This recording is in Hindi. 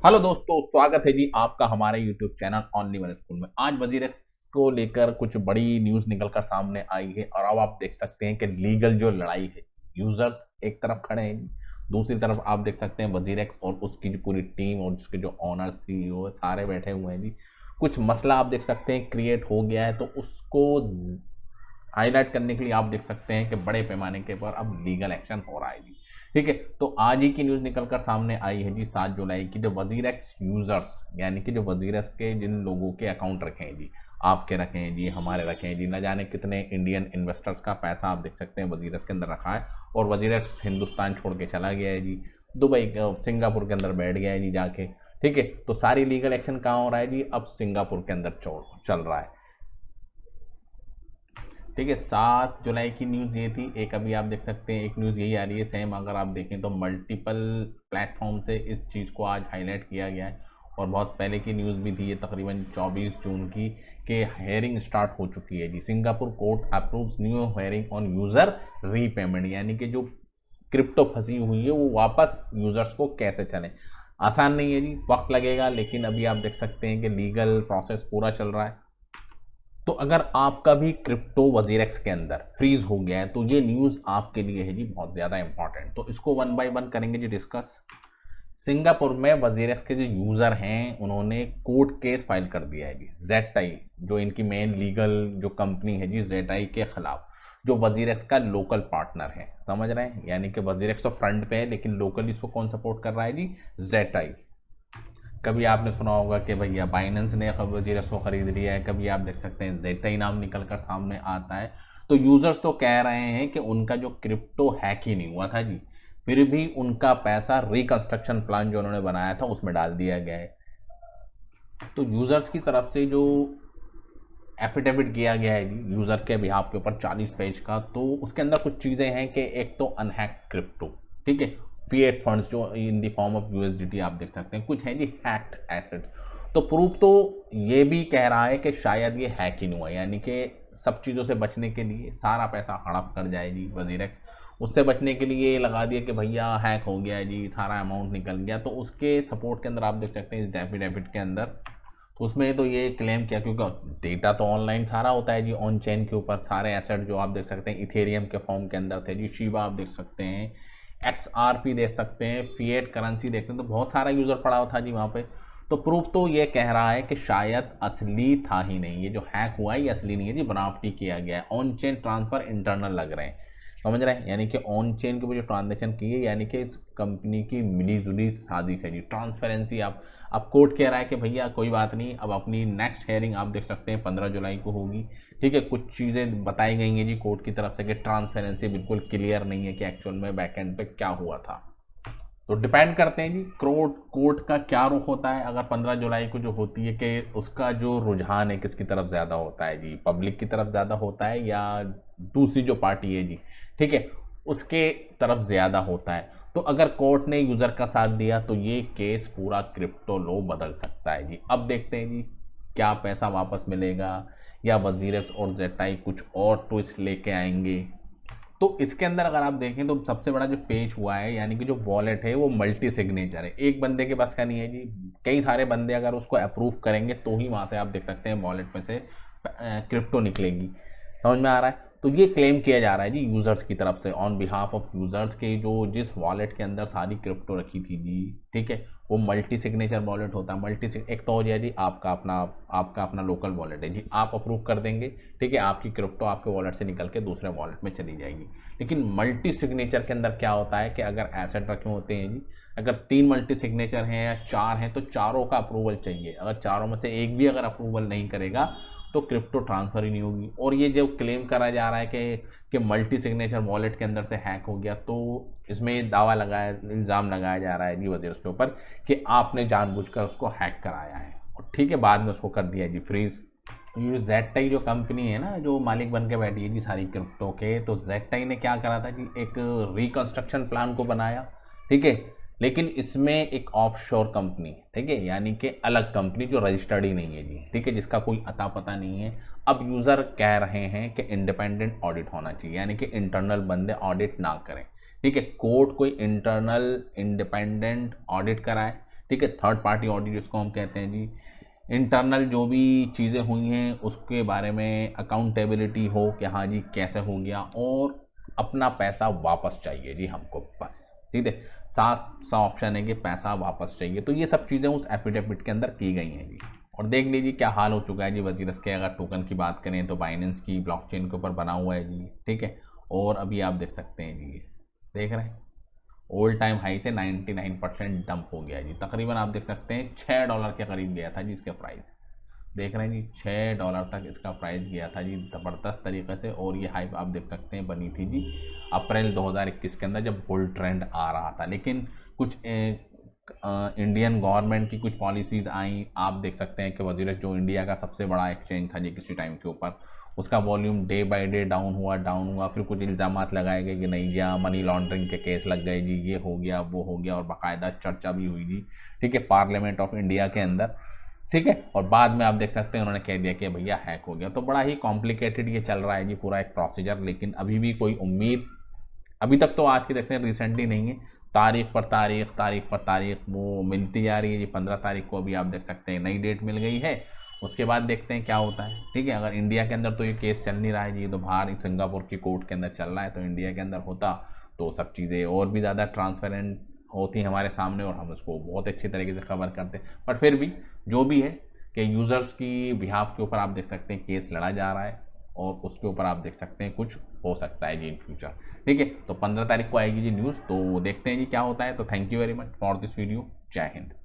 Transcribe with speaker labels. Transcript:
Speaker 1: हेलो दोस्तों, स्वागत है जी आपका हमारे YouTube channel only one school में। आज वजीर को लेकर कुछ बड़ी न्यूज निकलकर सामने आई है और अब आप देख सकते हैं कि लीगल जो लड़ाई है, यूजर्स एक तरफ खड़े हैं, दूसरी तरफ आप देख सकते हैं वजीर और उसकी जो पूरी टीम और उसके जो ऑनर सीईओ सारे बैठे हुए हैं जी। कुछ मसला आप देख सकते हैं क्रिएट हो गया है, तो उसको हाईलाइट करने के लिए आप देख सकते हैं कि बड़े पैमाने के पर अब लीगल एक्शन हो रहा है जी। ठीक है, तो आज ही की न्यूज निकलकर सामने आई है जी 7 जुलाई की, जो वजीर एक्स यूजर्स यानी कि जो वजीर एक्स के जिन लोगों के अकाउंट रखे हैं जी, आपके रखे हैं जी, हमारे रखे हैं जी, न जाने कितने इंडियन इन्वेस्टर्स का पैसा आप देख सकते हैं वजीर एक्स के अंदर रखा है। और वजीर एक्स हिंदुस्तान छोड़ के चला गया है जी, दुबई सिंगापुर के अंदर बैठ गया है जी जाके। ठीक है, तो सारी लीगल एक्शन कहाँ हो रहा है जी, अब सिंगापुर के अंदर चल रहा है। ठीक है, 7 जुलाई की न्यूज़ ये थी। एक अभी आप देख सकते हैं एक न्यूज़ यही आ रही है सेम, अगर आप देखें तो मल्टीपल प्लेटफॉर्म से इस चीज़ को आज हाईलाइट किया गया है। और बहुत पहले की न्यूज़ भी थी ये, तकरीबन 24 जून की, कि हेयरिंग स्टार्ट हो चुकी है जी। Singapore court approves new hearing on user repayment, यानी कि जो क्रिप्टो फंसी हुई है वो वापस यूज़र्स को कैसे चले। आसान नहीं है जी, वक्त लगेगा, लेकिन अभी आप देख सकते हैं कि लीगल प्रोसेस पूरा चल रहा है। तो अगर आपका भी क्रिप्टो वजीरेक्स के अंदर फ्रीज हो गया है तो ये न्यूज़ आपके लिए है जी बहुत ज़्यादा इंपॉर्टेंट। तो इसको वन बाय वन करेंगे जी डिस्कस। सिंगापुर में वजीरेक्स के जो यूज़र हैं उन्होंने कोर्ट केस फाइल कर दिया है जी जेड, जो इनकी मेन लीगल जो कंपनी है जी जेड के खिलाफ, जो वजीरेक्स का लोकल पार्टनर है। समझ रहे हैं, यानी कि वजीरेक्स तो फ्रंट पे है लेकिन लोकली इसको कौन सपोर्ट कर रहा है जी, जेड। कभी आपने सुना होगा कि भैया बाइनेंस ने वजीरस को खरीद लिया है, कभी आप देख सकते हैं जेटाई नाम निकल कर सामने आता है। तो यूजर्स तो कह रहे हैं कि उनका जो क्रिप्टो हैक ही नहीं हुआ था जी, फिर भी उनका पैसा रिकंस्ट्रक्शन प्लान जो उन्होंने बनाया था उसमें डाल दिया गया है। तो यूजर्स की तरफ से जो एफिडेविट किया गया है जी यूजर के बिहाफ के ऊपर 40 पेज का, तो उसके अंदर कुछ चीज़ें हैं कि एक तो अनहैक क्रिप्टो, ठीक है, फिएट फंड्स जो in the form of USDT आप देख सकते हैं, कुछ है जी हैक्ड एसेट्स। तो प्रूफ तो ये भी कह रहा है कि शायद ये हैक ही नहीं हुआ, यानी कि सब चीज़ों से बचने के लिए सारा पैसा हड़प कर जाए जी वजीरेक्स। उससे बचने के लिए लगा दिया कि भैया हैक हो गया है जी, सारा अमाउंट निकल गया। तो उसके सपोर्ट के अंदर आप देख सकते हैं इस डेफिडेविट के अंदर, उसमें तो ये क्लेम किया, क्योंकि डेटा तो ऑनलाइन सारा होता है जी ऑन चेन के ऊपर, सारे एसेट जो आप देख सकते हैं इथेरियम के फॉर्म के अंदर थे जी, शिबा आप देख सकते हैं, XRP देख सकते हैं, फिएट करेंसी देखते हैं, तो बहुत सारा यूज़र पड़ा हुआ था जी वहाँ पे। तो प्रूफ तो ये कह रहा है कि शायद असली था ही नहीं, ये जो हैक हुआ है ये असली नहीं है जी, बनावटी किया गया है, ऑन चेन ट्रांसफ़र इंटरनल लग रहे हैं। समझ रहे हैं, यानी कि ऑन चेन के ऊपर जो ट्रांजेक्शन की है, यानी कि इस कंपनी की मिली जुली साजिश है जी, ट्रांसपेरेंसी। आप अब कोर्ट कह रहा है कि भैया कोई बात नहीं, अब अपनी नेक्स्ट हेयरिंग आप देख सकते हैं 15 जुलाई को होगी। ठीक है, कुछ चीज़ें बताई गई हैं जी कोर्ट की तरफ से कि ट्रांसपेरेंसी बिल्कुल क्लियर नहीं है कि एक्चुअल में बैकएंड पे क्या हुआ था। तो डिपेंड करते हैं जी कोर्ट कोर्ट का क्या रुख होता है, अगर 15 जुलाई को जो होती है कि उसका जो रुझान है किसकी तरफ ज़्यादा होता है जी, पब्लिक की तरफ ज़्यादा होता है या दूसरी जो पार्टी है जी, ठीक है, उसके तरफ ज़्यादा होता है। तो अगर कोर्ट ने यूज़र का साथ दिया तो ये केस पूरा क्रिप्टो लो बदल सकता है जी। अब देखते हैं जी क्या पैसा वापस मिलेगा या वजीरस और जेटाई कुछ और ट्विस्ट लेके आएंगे। तो इसके अंदर अगर आप देखें तो सबसे बड़ा जो पेज हुआ है, यानी कि जो वॉलेट है वो मल्टी सिग्नेचर है, एक बंदे के पास का नहीं है जी, कई सारे बंदे अगर उसको अप्रूव करेंगे तो ही वहाँ से आप देख सकते हैं वॉलेट में से क्रिप्टो निकलेगी। समझ में आ रहा है, तो ये क्लेम किया जा रहा है जी यूज़र्स की तरफ से, ऑन बिहाफ ऑफ यूज़र्स के, जो जिस वॉलेट के अंदर सारी क्रिप्टो रखी थी जी, ठीक है, वो मल्टी सिग्नेचर वॉलेट होता है। एक तो हो जाए जी आपका अपना लोकल वॉलेट है जी, आप अप्रूव कर देंगे, ठीक है, आपकी क्रिप्टो आपके वॉलेट से निकल के दूसरे वॉलेट में चली जाएगी। लेकिन मल्टी सिग्नेचर के अंदर क्या होता है कि अगर एसेट रखे होते हैं जी, अगर 3 मल्टी सिग्नेचर हैं या 4 हैं तो चारों का अप्रूवल चाहिए, अगर चारों में से एक भी अगर अप्रूवल नहीं करेगा तो क्रिप्टो ट्रांसफ़र ही नहीं होगी। और ये जो क्लेम करा जा रहा है कि मल्टी सिग्नेचर वॉलेट के अंदर से हैक हो गया, तो इसमें दावा लगाया, इल्ज़ाम लगाया जा रहा है जी वजीर के ऊपर कि आपने जानबूझकर उसको हैक कराया है, और ठीक है बाद में उसको कर दिया जी फ्रीज। ये जेड जो कंपनी है ना जो मालिक बन के बैठी है जी सारी क्रिप्टो के, तो जेड ने क्या करा था जी, एक रिकंस्ट्रक्शन प्लान को बनाया, ठीक है, लेकिन इसमें एक ऑफशोर कंपनी, ठीक है, यानी कि अलग कंपनी जो रजिस्टर्ड ही नहीं है जी, ठीक है, जिसका कोई अता पता नहीं है। अब यूज़र कह रहे हैं कि इंडिपेंडेंट ऑडिट होना चाहिए, यानी कि इंटरनल बंदे ऑडिट ना करें, ठीक है, कोर्ट कोई इंटरनल इंडिपेंडेंट ऑडिट कराए, ठीक है। थर्ड पार्टी ऑडिट जिसको हम कहते हैं जी, इंटरनल जो भी चीज़ें हुई हैं उसके बारे में अकाउंटेबिलिटी हो कि हाँ जी कैसे हो गया, और अपना पैसा वापस चाहिए जी हमको बस, ठीक है। साफ सा ऑप्शन है कि पैसा वापस चाहिए। तो ये सब चीज़ें उस एफिडेविट के अंदर की गई हैं जी। और देख लीजिए क्या हाल हो चुका है जी वजीरस के। अगर टोकन की बात करें तो बाइनेंस की ब्लॉकचेन के ऊपर बना हुआ है जी, ठीक है। और अभी आप देख सकते हैं जी, देख रहे हैं ऑल टाइम हाई से 99% डंप हो गया जी। तकरीबन आप देख सकते हैं $6 के करीब गया था जी इसका प्राइस। देख रहे हैं जी $6 तक इसका प्राइस गया था जी ज़बरदस्त तरीके से। और ये हाइप आप देख सकते हैं बनी थी जी अप्रैल 2021 के अंदर, जब बुल ट्रेंड आ रहा था। लेकिन कुछ इंडियन गवर्नमेंट की कुछ पॉलिसीज़ आई। आप देख सकते हैं कि वजीरत जो इंडिया का सबसे बड़ा एक्सचेंज था जी किसी टाइम के ऊपर, उसका volume day by day down हुआ। फिर कुछ इल्ज़ामात लगाए गए कि नहीं जी मनी लॉन्ड्रिंग के केस लग गए जी, ये हो गया वो हो गया, और बाकायदा चर्चा भी हुई जी, ठीक है, पार्लियामेंट ऑफ इंडिया के अंदर, ठीक है। और बाद में आप देख सकते हैं उन्होंने कह दिया कि भैया हैक हो गया। तो बड़ा ही कॉम्प्लिकेटेड ये चल रहा है जी पूरा एक प्रोसीजर। लेकिन अभी भी कोई उम्मीद अभी तक तो आज की देखते हैं रिसेंटली नहीं है। तारीख पर तारीख वो मिलती जा रही है जी। 15 तारीख को अभी आप देख सकते हैं नई डेट मिल गई है। उसके बाद देखते हैं क्या होता है, ठीक है। अगर इंडिया के अंदर तो ये केस चल नहीं रहा है जी, तो बाहर सिंगापुर की कोर्ट के अंदर चल रहा है। तो इंडिया के अंदर होता तो सब चीज़ें और भी ज़्यादा ट्रांसपेरेंट होती हमारे सामने और हम उसको बहुत अच्छी तरीके से कवर करते हैं। बट फिर भी जो भी है कि यूज़र्स की बिहाफ के ऊपर आप देख सकते हैं केस लड़ा जा रहा है, और उसके ऊपर आप देख सकते हैं कुछ हो सकता है जी इन फ्यूचर, ठीक है। तो 15 तारीख को आएगी जी न्यूज़, तो देखते हैं जी क्या होता है। तो thank you very much for this video. जय हिंद।